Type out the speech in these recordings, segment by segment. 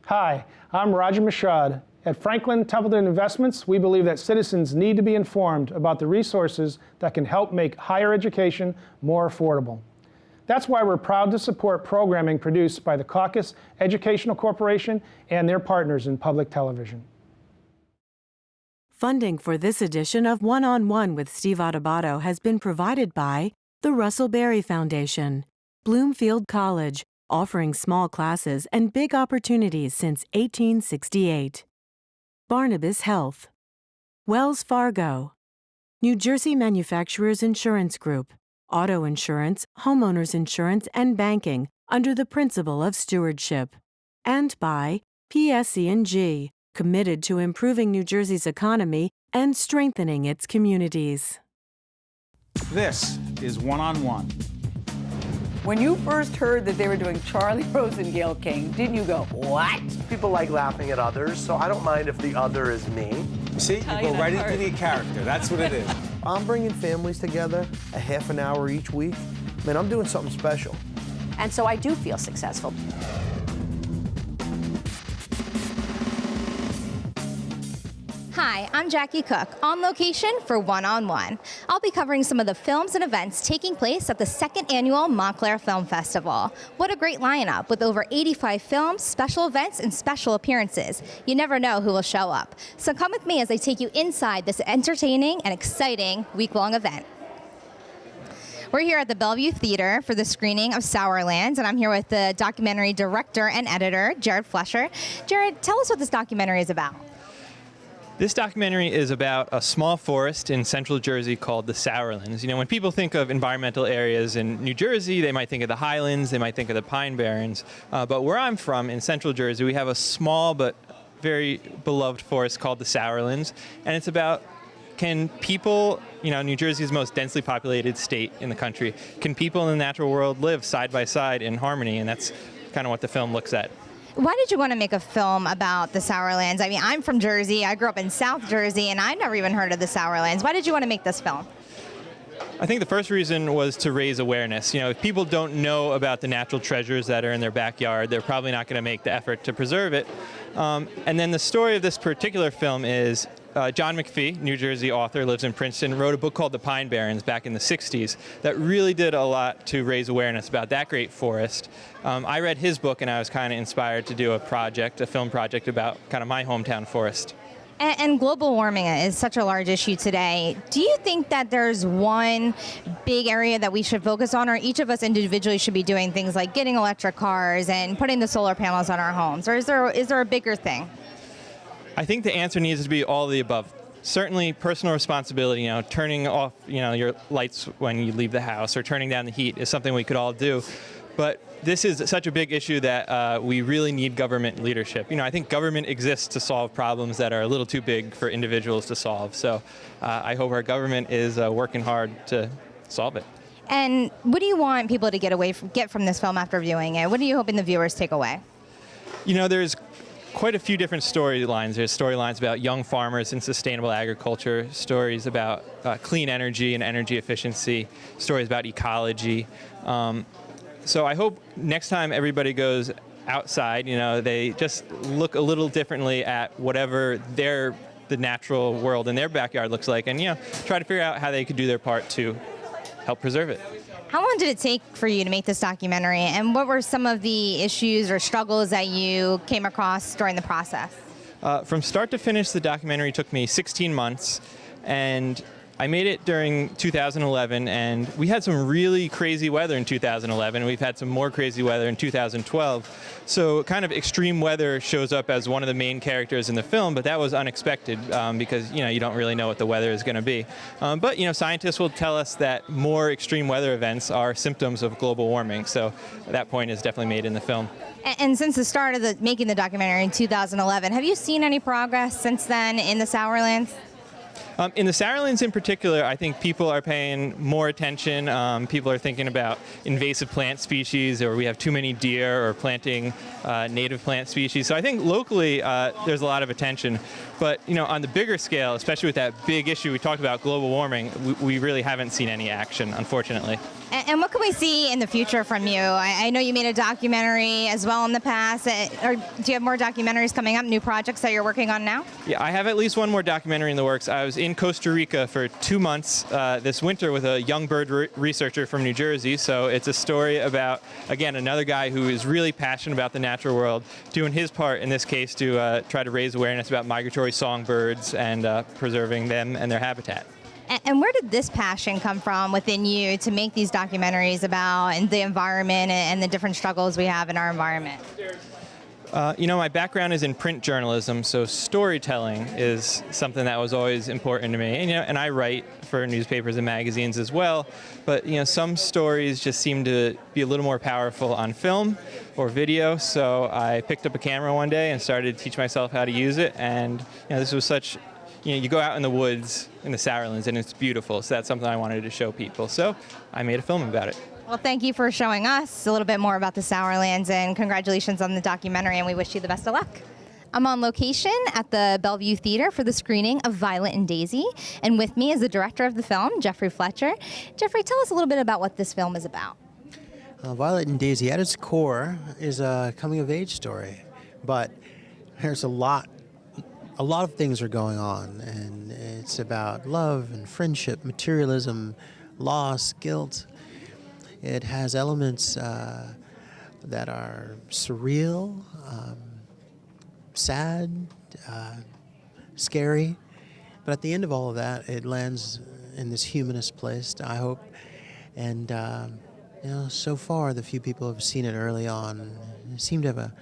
Hi, I'm Roger Michaud. At Franklin Templeton Investments, we believe that citizens need to be informed about the resources that can help make higher education more affordable. That's why we're proud to support programming produced by the Caucus Educational Corporation and their partners in public television. Funding for this edition of One-on-One with Steve Adubato has been provided by the Russell Berry Foundation, Bloomfield College, offering small classes and big opportunities since 1868, Barnabas Health, Wells Fargo, New Jersey Manufacturers Insurance Group, auto insurance, homeowners insurance, and banking under the principle of stewardship, and by PSE&G, committed to improving New Jersey's economy and strengthening its communities. This is One-on-One. When you first heard that they were doing Charlie Rose and Gayle King, didn't you go, what? People like laughing at others, so I don't mind if the other is me. See, you go right into the character. That's what it is. I'm bringing families together a half an hour each week. Man, I'm doing something special. And so I do feel successful. Hi, I'm Jacqui Cooke, on location for One-on-One. I'll be covering some of the films and events taking place at the second annual Montclair Film Festival. What a great lineup with over 85 films, special events, and special appearances. You never know who will show up. So come with me as I take you inside this entertaining and exciting week-long event. We're here at the Bellevue Theater for the screening of Sourlands, and I'm here with the documentary director and editor, Jared Flesher. Jared, tell us what this documentary is about. This documentary is about a small forest in central Jersey called the Sourlands. You know, when people think of environmental areas in New Jersey, they might think of the Highlands, they might think of the Pine Barrens. But where I'm from, in central Jersey, we have a small but very beloved forest called the Sourlands. And it's about, can people, you know, New Jersey is the most densely populated state in the country. Can people in the natural world live side by side in harmony? And that's kind of what the film looks at. Why did you want to make a film about the Sourlands? I mean, I'm from Jersey. I grew up in South Jersey, and I've never even heard of the Sourlands. Why did you want to make this film? I think the first reason was to raise awareness. You know, if people don't know about the natural treasures that are in their backyard, they're probably not going to make the effort to preserve it. And then the story of this particular film is John McPhee, New Jersey author, lives in Princeton, wrote a book called The Pine Barrens back in the 60s that really did a lot to raise awareness about that great forest. I read his book and I was kind of inspired to do a film project about kind of my hometown forest. And global warming is such a large issue today. Do you think that there's one big area that we should focus on, or each of us individually should be doing things like getting electric cars and putting the solar panels on our homes? Or is there a bigger thing? I think the answer needs to be all of the above. Certainly personal responsibility, you know, turning off, you know, your lights when you leave the house or turning down the heat is something we could all do. But this is such a big issue that we really need government leadership. You know, I think government exists to solve problems that are a little too big for individuals to solve. So I hope our government is working hard to solve it. And what do you want people to get from this film after viewing it? What are you hoping the viewers take away? You know, there's quite a few different storylines. There's storylines about young farmers and sustainable agriculture, stories about clean energy and energy efficiency, stories about ecology. So I hope next time everybody goes outside, you know, they just look a little differently at whatever the natural world in their backyard looks like, and, you know, try to figure out how they could do their part to help preserve it. How long did it take for you to make this documentary, and what were some of the issues or struggles that you came across during the process? From start to finish, the documentary took me 16 months, and I made it during 2011, and we had some really crazy weather in 2011. We've had some more crazy weather in 2012. So kind of extreme weather shows up as one of the main characters in the film, but that was unexpected because, you know, you don't really know what the weather is going to be. But, you know, scientists will tell us that more extreme weather events are symptoms of global warming. So that point is definitely made in the film. And since the start of making the documentary in 2011, have you seen any progress since then in the Sourlands? In the Sourlands in particular, I think people are paying more attention. People are thinking about invasive plant species, or we have too many deer, or planting native plant species. So I think locally there's a lot of attention. But on the bigger scale, especially with that big issue we talked about, global warming, we really haven't seen any action, unfortunately. And what can we see in the future from you? I know you made a documentary as well in the past. Or do you have more documentaries coming up, new projects that you're working on now? Yeah, I have at least one more documentary in the works. I was in Costa Rica for 2 months this winter with a young bird researcher from New Jersey. So it's a story about, again, another guy who is really passionate about the natural world, doing his part in this case to try to raise awareness about migratory songbirds and preserving them and their habitat. And where did this passion come from within you to make these documentaries about the environment and the different struggles we have in our environment? My background is in print journalism, so storytelling is something that was always important to me. And I write for newspapers and magazines as well, but some stories just seem to be a little more powerful on film or video. So I picked up a camera one day and started to teach myself how to use it. And this was such. You go out in the woods in the Sourlands and it's beautiful, so that's something I wanted to show people. So I made a film about it. Well, thank you for showing us a little bit more about the Sourlands, and congratulations on the documentary, and we wish you the best of luck. I'm on location at the Bellevue Theater for the screening of Violet and Daisy, and with me is the director of the film, Jeffrey Fletcher. Jeffrey, tell us a little bit about what this film is about. Violet and Daisy, at its core, is a coming-of-age story, but there's a lot of things are going on, and it's about love and friendship, materialism, loss, guilt. It has elements that are surreal, sad, scary, but at the end of all of that, it lands in this humanist place, I hope. And so far, the few people who have seen it early on seem to have a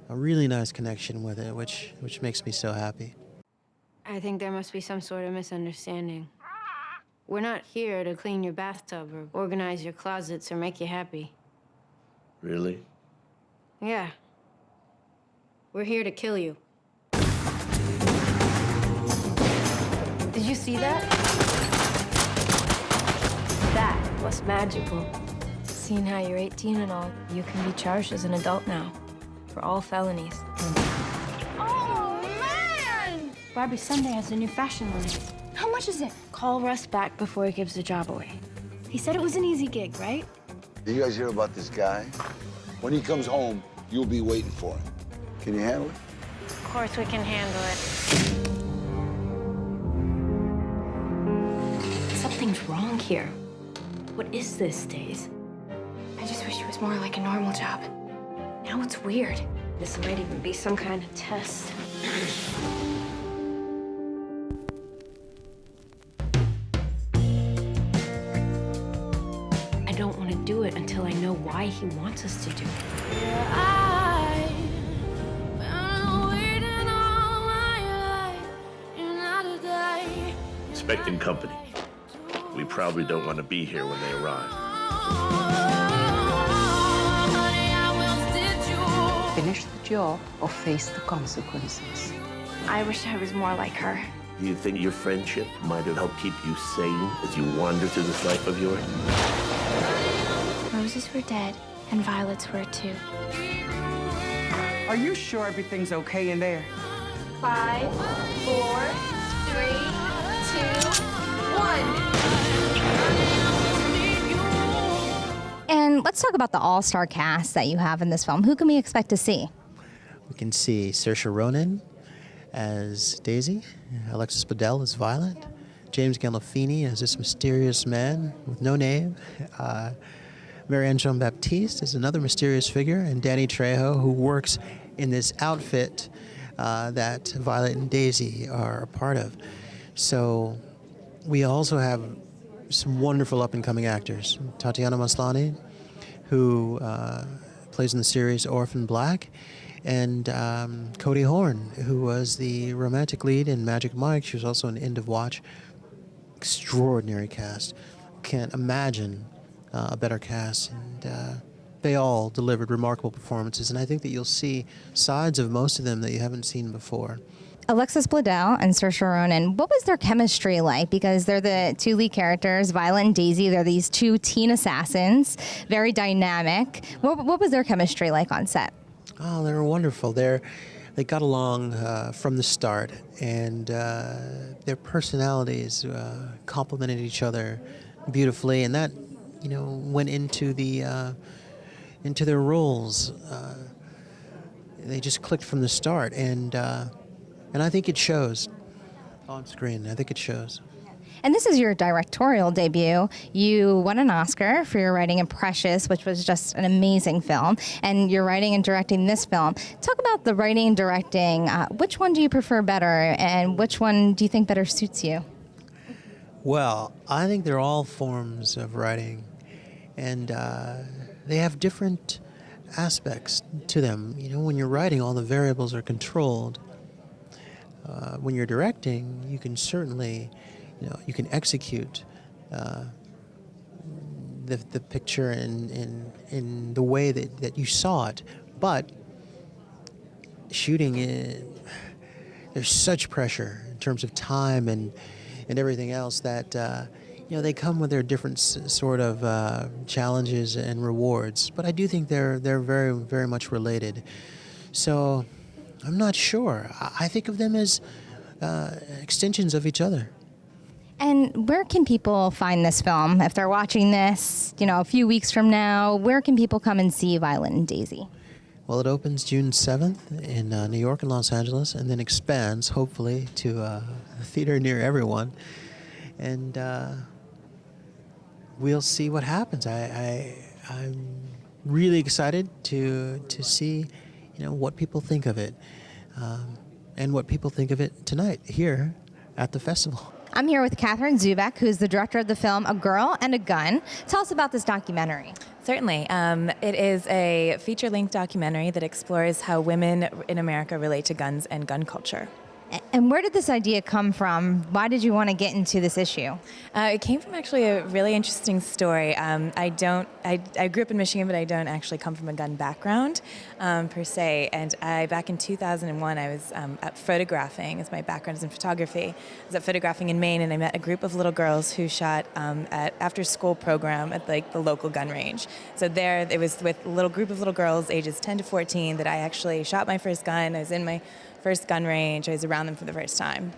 really nice connection with it, which makes me so happy. I think there must be some sort of misunderstanding. We're not here to clean your bathtub or organize your closets or make you happy. Really? Yeah. We're here to kill you. Did you see that? That was magical. Seeing how you're 18 and all, you can be charged as an adult now. For all felonies. Oh, man! Barbie Sunday has a new fashion line. How much is it? Call Russ back before he gives the job away. He said it was an easy gig, right? Did you guys hear about this guy? When he comes home, you'll be waiting for him. Can you handle it? Of course we can handle it. Something's wrong here. What is this, Days? I just wish it was more like a normal job. Now it's weird. This might even be some kind of test. I don't want to do it until I know why he wants us to do it. Expecting company. We probably don't want to be here when they arrive. Finish the job or face the consequences. I wish I was more like her. Do you think your friendship might have helped keep you sane as you wander through this life of yours? Roses were dead, and violets were too. Are you sure everything's okay in there? 5, 4, 3, 2, 1. And let's talk about the all-star cast that you have in this film. Who can we expect to see? We can see Saoirse Ronan as Daisy, Alexis Bledel as Violet, James Gandolfini as this mysterious man with no name, Marianne Jean-Baptiste is another mysterious figure, and Danny Trejo, who works in this outfit that Violet and Daisy are a part of. So we also have some wonderful up-and-coming actors. Tatiana Maslany, who plays in the series Orphan Black, and Cody Horn, who was the romantic lead in Magic Mike. She was also in End of Watch. Extraordinary cast. Can't imagine a better cast. And they all delivered remarkable performances, and I think that you'll see sides of most of them that you haven't seen before. Alexis Bledel and Saoirse Ronan, what was their chemistry like? Because they're the two lead characters, Violet and Daisy. They're these two teen assassins, very dynamic. What was their chemistry like on set? Oh, they were wonderful. They got along from the start, and their personalities complemented each other beautifully, and that, went into into their roles. They just clicked from the start, and I think it shows on screen. I think it shows. And this is your directorial debut. You won an Oscar for your writing in Precious, which was just an amazing film. And you're writing and directing this film. Talk about the writing and directing. Which one do you prefer better, and which one do you think better suits you? Well, I think they're all forms of writing, and they have different aspects to them. When you're writing, all the variables are controlled. When you're directing, you can certainly, you can execute the picture in the way that you saw it. But shooting, there's such pressure in terms of time and everything else that they come with their different sort of challenges and rewards. But I do think they're very, very much related. So I'm not sure. I think of them as extensions of each other. And where can people find this film? If they're watching this, a few weeks from now, where can people come and see Violet and Daisy? Well, it opens June 7th in New York and Los Angeles, and then expands, hopefully, to a theater near everyone. And we'll see what happens. I'm really excited to see, what people think of it, and what people think of it tonight here at the festival. I'm here with Catherine Zubek, who's the director of the film A Girl and a Gun. Tell us about this documentary. Certainly. It is a feature-length documentary that explores how women in America relate to guns and gun culture. And where did this idea come from? Why did you want to get into this issue? It came from actually a really interesting story. I grew up in Michigan, but I don't actually come from a gun background per se. And back in 2001, I was at photographing, as my background is in photography. I was at photographing in Maine, and I met a group of little girls who shot at after-school program at the local gun range. So there, it was with a little group of little girls, ages 10 to 14, that I actually shot my first gun. I was in my first gun range. I was around them for the first time.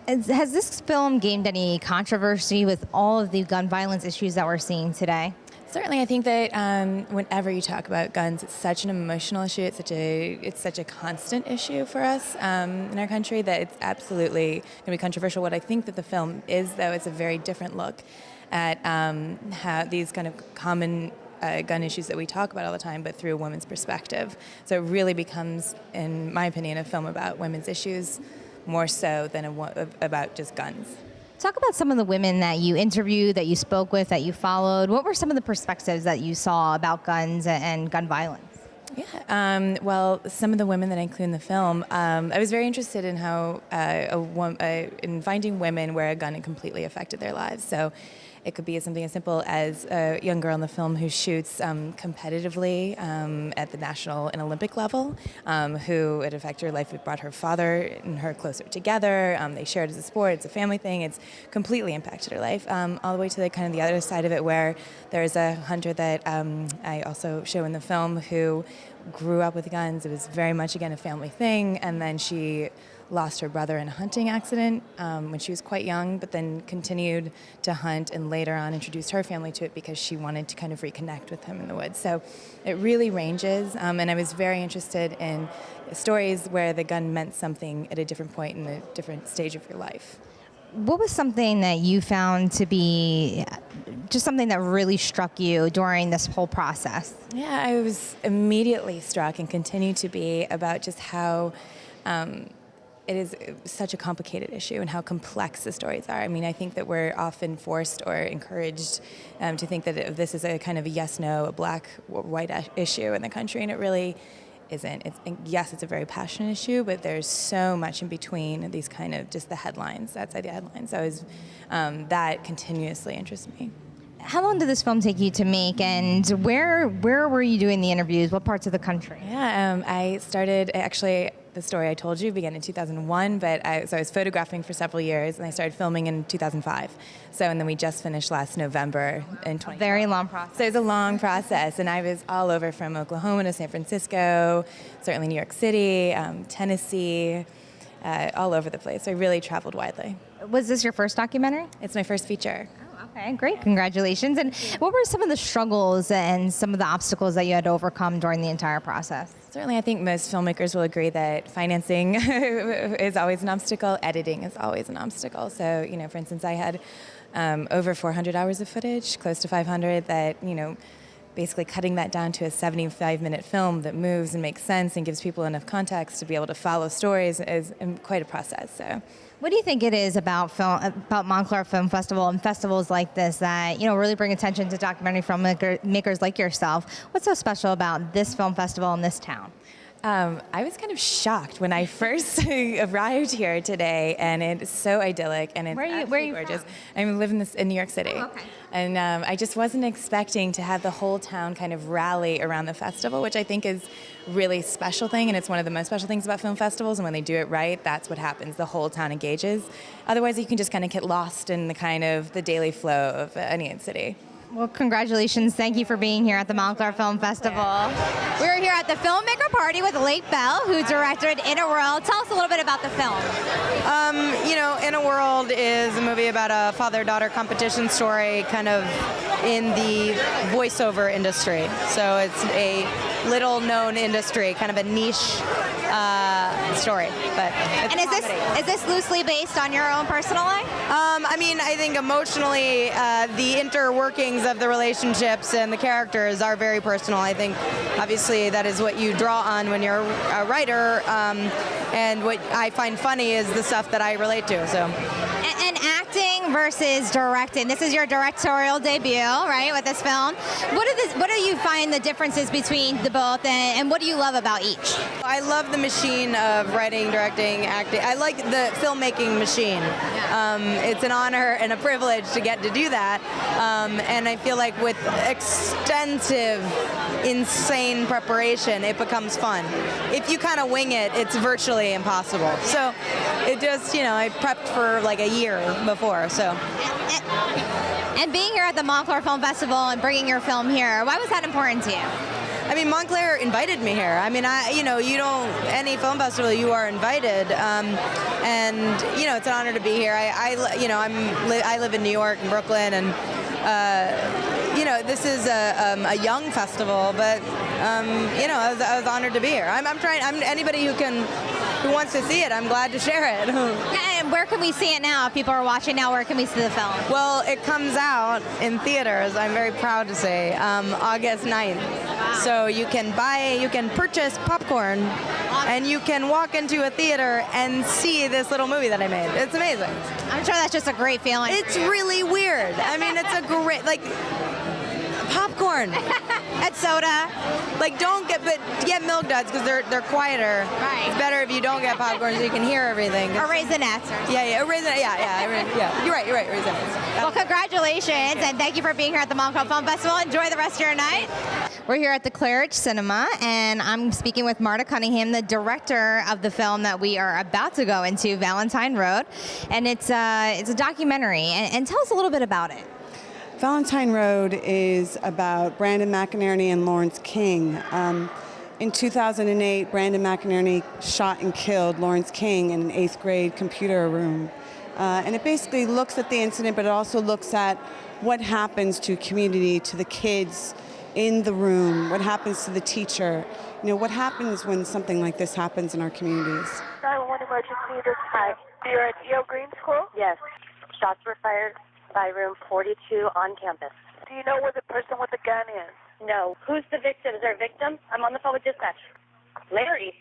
Has this film gained any controversy with all of the gun violence issues that we're seeing today? Certainly, I think that whenever you talk about guns, it's such an emotional issue. It's such a constant issue for us in our country that it's absolutely going to be controversial. What I think that the film is, though, it's a very different look at how these kind of common gun issues that we talk about all the time, but through a woman's perspective. So it really becomes, in my opinion, a film about women's issues more so than about just guns. Talk about some of the women that you interviewed, that you spoke with, that you followed. What were some of the perspectives that you saw about guns and gun violence? Yeah, well, some of the women that I include in the film, I was very interested in how in finding women where a gun had completely affected their lives. So it could be something as simple as a young girl in the film who shoots competitively at the national and Olympic level, who it affected her life. It brought her father and her closer together. They shared as a sport. It's a family thing. It's completely impacted her life. All the way to the other side of it, where there's a hunter that I also show in the film who grew up with guns. It was very much, again, a family thing. And then she lost her brother in a hunting accident when she was quite young, but then continued to hunt and later on introduced her family to it because she wanted to kind of reconnect with him in the woods. So it really ranges, and I was very interested in stories where the gun meant something at a different point in a different stage of your life. What was something that you found to be just something that really struck you during this whole process? Yeah, I was immediately struck and continue to be about just how it is such a complicated issue and how complex the stories are. I mean, I think that we're often forced or encouraged to think that this is a kind of a yes-no, a black-white issue in the country, and it really isn't. Yes, it's a very passionate issue, but there's so much in between these kind of just the headlines, outside the headlines. So that continuously interests me. How long did this film take you to make, and where were you doing the interviews? What parts of the country? Yeah, I started, actually, the story I told you began in 2001, but I was photographing for several years, and I started filming in 2005. And then we just finished last November in 2020. Very long process. So it was a long process, and I was all over from Oklahoma to San Francisco, certainly New York City, Tennessee, all over the place. So I really traveled widely. Was this your first documentary? It's my first feature. Okay, great. Congratulations. And what were some of the struggles and some of the obstacles that you had to overcome during the entire process? Certainly, I think most filmmakers will agree that financing is always an obstacle. Editing is always an obstacle. So, for instance, I had over 400 hours of footage, close to 500, that, basically cutting that down to a 75-minute film that moves and makes sense and gives people enough context to be able to follow stories is quite a process. So. What do you think it is about Montclair Film Festival and festivals like this that really bring attention to documentary filmmakers like yourself? What's so special about this film festival in this town? I was kind of shocked when I first arrived here today, and it's so idyllic and it's where are you gorgeous. From? I live in New York City. Oh, okay. And I just wasn't expecting to have the whole town kind of rally around the festival, which I think is really special thing, and it's one of the most special things about film festivals, and when they do it right, that's what happens. The whole town engages. Otherwise, you can just kind of get lost in the daily flow of any city. Well, congratulations. Thank you for being here at the Montclair Film Festival. We're here at the Filmmaker Party with Lake Bell, who directed In a World. Tell us a little bit about the film. In a World is a movie about a father-daughter competition story kind of in the voiceover industry. So it's a little-known industry, kind of a niche story. But it's is this loosely based on your own personal life? I think emotionally, the interworkings of the relationships and the characters are very personal. I think, obviously, that is what you draw on when you're a writer. And what I find funny is the stuff that I relate to. So. And acting versus directing. This is your directorial debut, right, with this film. What do you find the differences between the both, and what do you love about each? I love the machine of writing, directing, acting. I like the filmmaking machine. It's an honor and a privilege to get to do that. And I feel like with extensive, insane preparation, it becomes fun. If you kind of wing it, it's virtually impossible. So it just, I prepped for like a year before, so. And being here at the Montclair Film Festival and bringing your film here, why was that important to you? Montclair invited me here. Any film festival, you are invited, and it's an honor to be here. I live in New York and Brooklyn, and this is a young festival, but I was honored to be here. Anybody who wants to see it, I'm glad to share it. And where can we see it now? If people are watching now, where can we see the film? Well, it comes out in theaters, I'm very proud to say, August 9th. Wow. So you can purchase popcorn, and you can walk into a theater and see this little movie that I made. It's amazing. I'm sure that's just a great feeling. It's really weird. It's a great, popcorn. And soda. Get Milk Duds because they're quieter. Right. It's better if you don't get popcorn so you can hear everything. Or Raisinets. Yeah, You're right, Raisinets. Well, congratulations, and thank you for being here at the Montclair Film Festival. Enjoy the rest of your night. We're here at the Claridge Cinema, and I'm speaking with Marta Cunningham, the director of the film that we are about to go into, Valentine Road, and it's a documentary. And tell us a little bit about it. Valentine Road is about Brandon McInerney and Lawrence King. In 2008, Brandon McInerney shot and killed Lawrence King in an 8th grade computer room. And it basically looks at the incident, but it also looks at what happens to community, to the kids in the room, what happens to the teacher. What happens when something like this happens in our communities. 911 emergency, this hi. You're at E.O. Green School? Yes. Shots were fired by room 42 on campus. Do you know where the person with the gun is? No. Who's the victim? Is there a victim? I'm on the phone with dispatch. Larry.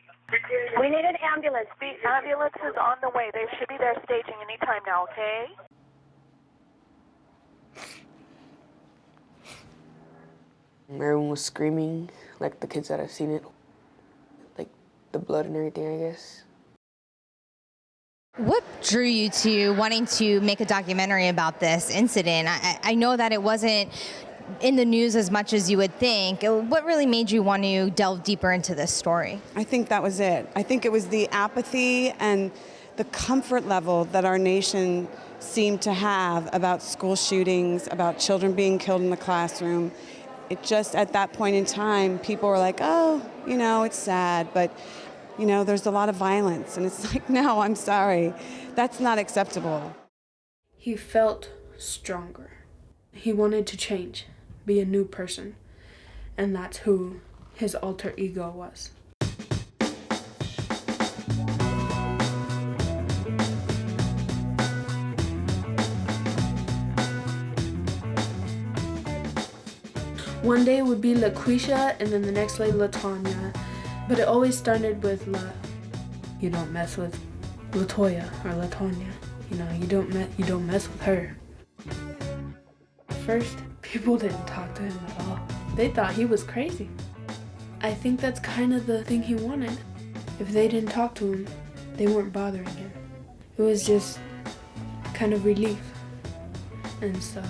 We need an ambulance. The ambulance is on the way. They should be there staging any time now, okay? Everyone was screaming, like the kids that have seen it. Like the blood and everything, I guess. What drew you to wanting to make a documentary about this incident? I know that it wasn't in the news as much as you would think. What really made you want to delve deeper into this story? I think that was it. I think it was the apathy and the comfort level that our nation seemed to have about school shootings, about children being killed in the classroom. It just, at that point in time, people were like, oh, you know, it's sad, but you know, there's a lot of violence. And it's like, no, I'm sorry. That's not acceptable. He felt stronger. He wanted to change, be a new person. And that's who his alter ego was. One day would be LaQuisha, and then the next day LaTanya. But it always started with You don't mess with LaToya or LaTanya. You know, you don't mess with her. First, people didn't talk to him at all. They thought he was crazy. I think that's kind of the thing he wanted. If they didn't talk to him, they weren't bothering him. It was just kind of relief. And so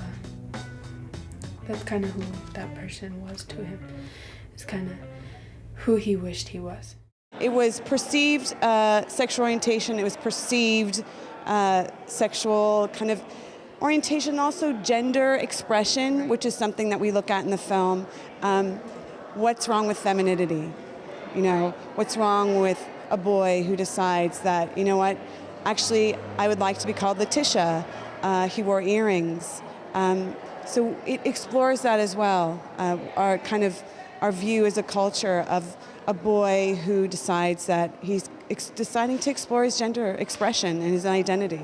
that's kind of who that person was to him. It's kind of who he wished he was. It was perceived sexual orientation, it was perceived sexual kind of orientation, also gender expression, which is something that we look at in the film. What's wrong with femininity? You know, what's wrong with a boy who decides that, you know what, actually I would like to be called Letitia. He wore earrings. So it explores that as well, our view as a culture of a boy who decides that he's deciding to explore his gender expression and his identity.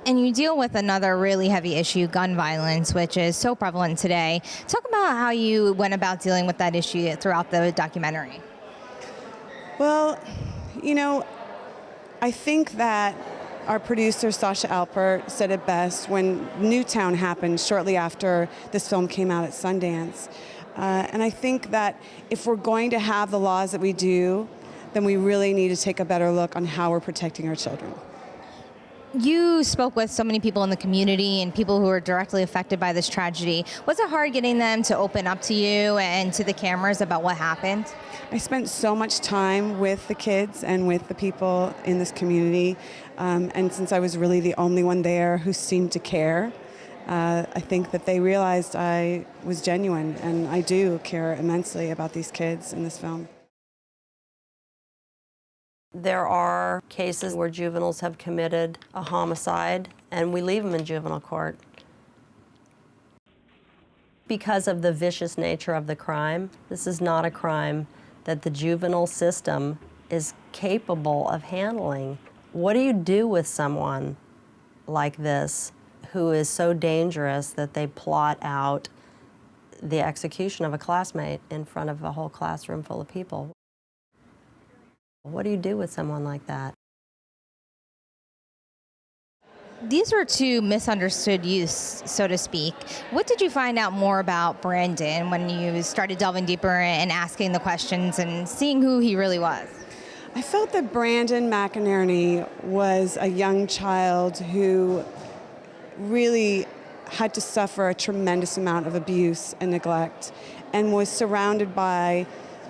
And you deal with another really heavy issue, gun violence, which is so prevalent today. Talk about how you went about dealing with that issue throughout the documentary. Well, you know, I think that our producer, Sasha Alpert, said it best when Newtown happened shortly after this film came out at Sundance. And I think that if we're going to have the laws that we do, then we really need to take a better look on how we're protecting our children. You spoke with so many people in the community and people who were directly affected by this tragedy. Was it hard getting them to open up to you and to the cameras about what happened? I spent so much time with the kids and with the people in this community. And since I was really the only one there who seemed to care, I think that they realized I was genuine, and I do care immensely about these kids in this film. There are cases where juveniles have committed a homicide, and we leave them in juvenile court. Because of the vicious nature of the crime, this is not a crime that the juvenile system is capable of handling. What do you do with someone like this who is so dangerous that they plot out the execution of a classmate in front of a whole classroom full of people? What do you do with someone like that? These were two misunderstood youths, so to speak. What did you find out more about Brandon when you started delving deeper and asking the questions and seeing who he really was? I felt that Brandon McInerney was a young child who really had to suffer a tremendous amount of abuse and neglect, and was surrounded by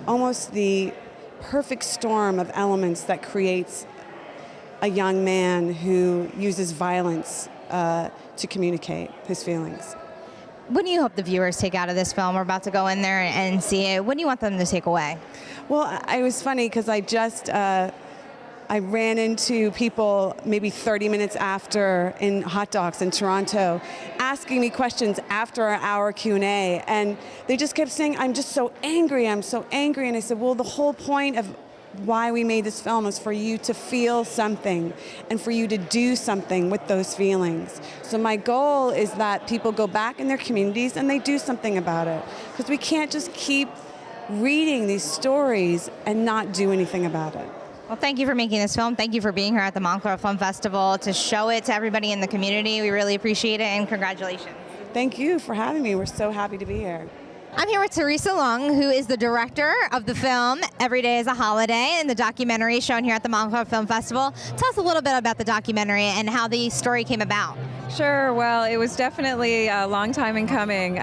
almost the perfect storm of elements that creates a young man who uses violence to communicate his feelings. What do you hope the viewers take out of this film? We're about to go in there and see it. What do you want them to take away? Well, it was funny because I ran into people maybe 30 minutes after in hot dogs in Toronto asking me questions after our hour Q&A, and they just kept saying, I'm just so angry, I'm so angry. And I said, well, the whole point of why we made this film is for you to feel something and for you to do something with those feelings. So my goal is that people go back in their communities and they do something about it, because we can't just keep reading these stories and not do anything about it. Well, thank you for making this film. Thank you for being here at the Montclair Film Festival to show it to everybody in the community. We really appreciate it, and congratulations. Thank you for having me. We're so happy to be here. I'm here with Teresa Long, who is the director of the film Every Day is a Holiday and the documentary shown here at the Montclair Film Festival. Tell us a little bit about the documentary and how the story came about. Sure. Well, it was definitely a long time in coming.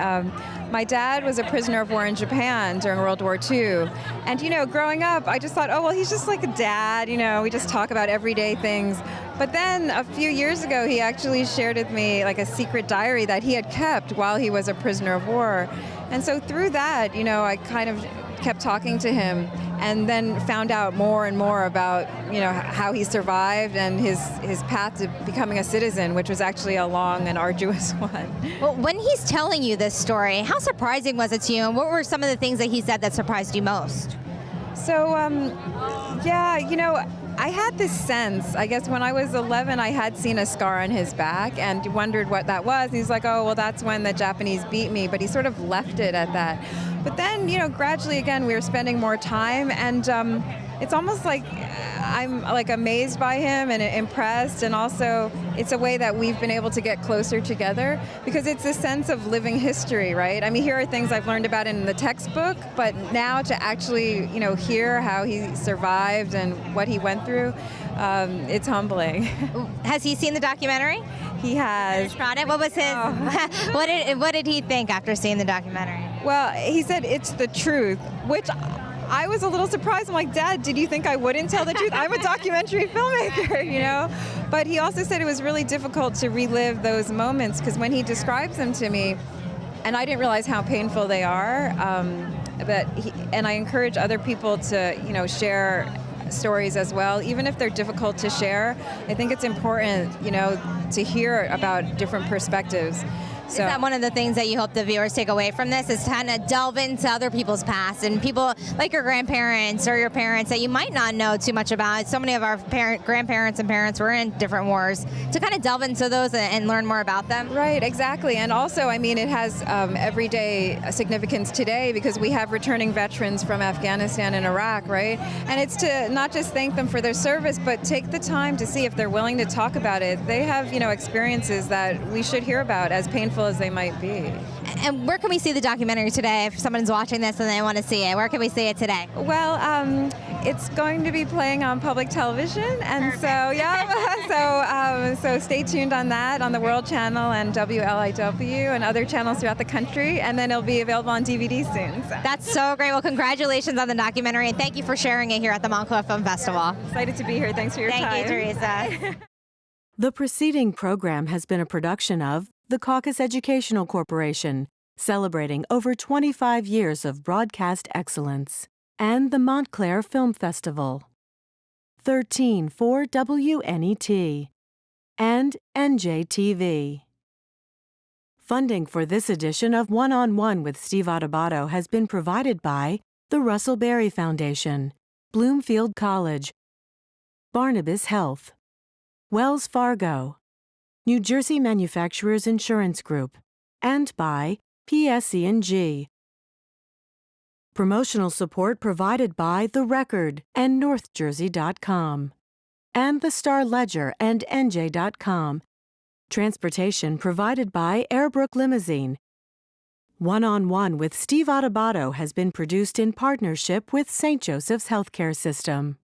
My dad was a prisoner of war in Japan during World War II. And, growing up, I just thought, oh, well, he's just like a dad. We just talk about everyday things. But then a few years ago, he actually shared with me like a secret diary that he had kept while he was a prisoner of war. And so through that, I kind of kept talking to him and then found out more and more about, how he survived and his path to becoming a citizen, which was actually a long and arduous one. Well, when he's telling you this story, how surprising was it to you, and what were some of the things that he said that surprised you most? So, I had this sense, I guess when I was 11, I had seen a scar on his back and wondered what that was. And he's like, oh, well, that's when the Japanese beat me, but he sort of left it at that. But then, gradually again, we were spending more time, and it's almost like I'm like amazed by him and impressed, and also it's a way that we've been able to get closer together because it's a sense of living history, right? I mean, here are things I've learned about in the textbook, but now to actually, hear how he survived and what he went through, it's humbling. Has he seen the documentary? He has. What was his? Oh. What did he think after seeing the documentary? Well, he said it's the truth, which I was a little surprised. I'm like, Dad, did you think I wouldn't tell the truth? I'm a documentary filmmaker, But he also said it was really difficult to relive those moments because when he describes them to me, and I didn't realize how painful they are, and I encourage other people to, share stories as well, even if they're difficult to share. I think it's important, to hear about different perspectives. Is that one of the things that you hope the viewers take away from this, is to kind of delve into other people's past and people like your grandparents or your parents that you might not know too much about? So many of our grandparents and parents were in different wars, to kind of delve into those and learn more about them. Right, exactly. And also, I mean, it has everyday significance today because we have returning veterans from Afghanistan and Iraq, right? And it's to not just thank them for their service, but take the time to see if they're willing to talk about it. They have, experiences that we should hear about, as painful as they might be. And where can we see the documentary today if someone's watching this and they want to see it? Where can we see it today? Well, it's going to be playing on public television, and so stay tuned on that, on the World Channel and WLIW and other channels throughout the country, and then it'll be available on DVD soon. So. That's so great. Well, congratulations on the documentary, and thank you for sharing it here at the Montclair Film Festival. Excited to be here. Thanks for your time. Thank you, Teresa. The preceding program has been a production of the Caucus Educational Corporation, celebrating over 25 years of broadcast excellence, and the Montclair Film Festival. 13 for WNET and NJTV. Funding for this edition of One-on-One with Steve Adubato has been provided by the Russell Berry Foundation, Bloomfield College, Barnabas Health, Wells Fargo, New Jersey Manufacturers Insurance Group, and by PSE&G. Promotional support provided by The Record and NorthJersey.com, and the Star Ledger and NJ.com. Transportation provided by Airbrook Limousine. One-on-One with Steve Adubato has been produced in partnership with St. Joseph's Healthcare System.